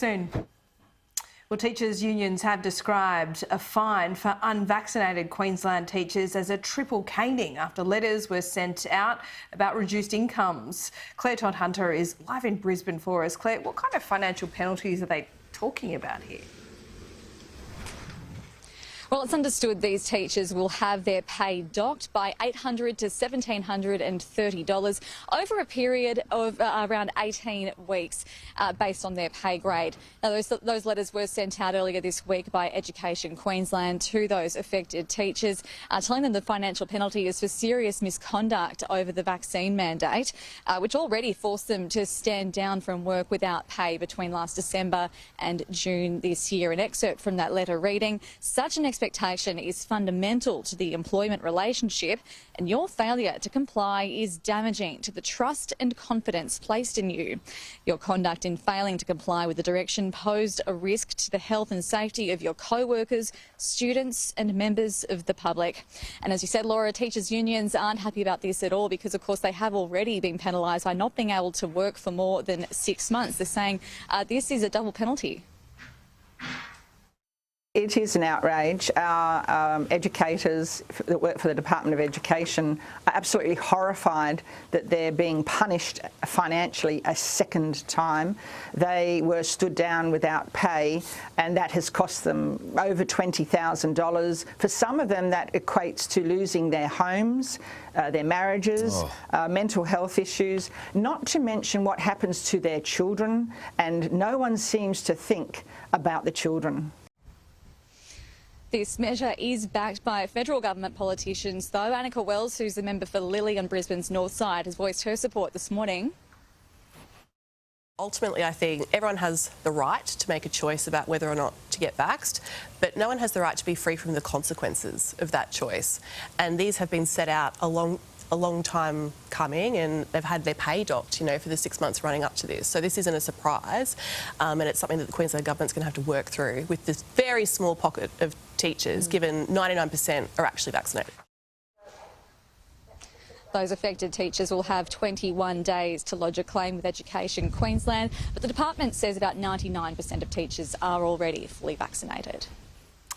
Soon. Well, teachers' unions have described a fine for unvaccinated Queensland teachers as a triple caning after letters were sent out about reduced incomes. Claire Todd-Hunter is live in Brisbane for us. Claire, what kind of financial penalties are they talking about here? Well, it's understood these teachers will have their pay docked by $800 to $1,730 over a period of around 18 weeks based on their pay grade. Now, those letters were sent out earlier this week by Education Queensland to those affected teachers, telling them the financial penalty is for serious misconduct over the vaccine mandate, which already forced them to stand down from work without pay between last December and June this year. An excerpt from that letter reading, "Such an expectation is fundamental to the employment relationship, and your failure to comply is damaging to the trust and confidence placed in you. Your conduct in failing to comply with the direction posed a risk to the health and safety of your co-workers, students and members of the public." And as you said, Laura, teachers' unions aren't happy about this at all because, of course, they have already been penalised by not being able to work for more than 6 months. They're saying this is a double penalty. It is an outrage. Our educators that work for the Department of Education are absolutely horrified that they're being punished financially a second time. They were stood down without pay, and that has cost them over $20,000. For some of them, that equates to losing their homes, their marriages, mental health issues, not to mention what happens to their children, and no one seems to think about the children. This measure is backed by federal government politicians, though. Annika Wells, who's a member for Lily on Brisbane's north side, has voiced her support this morning. Ultimately, I think everyone has the right to make a choice about whether or not to get vaxxed, but no one has the right to be free from the consequences of that choice. And these have been set out a long time coming, and they've had their pay docked, for the 6 months running up to this. So this isn't a surprise, and it's something that the Queensland government's going to have to work through with this very small pocket of teachers, given 99% are actually vaccinated. Those affected teachers will have 21 days to lodge a claim with Education Queensland, but the department says about 99% of teachers are already fully vaccinated.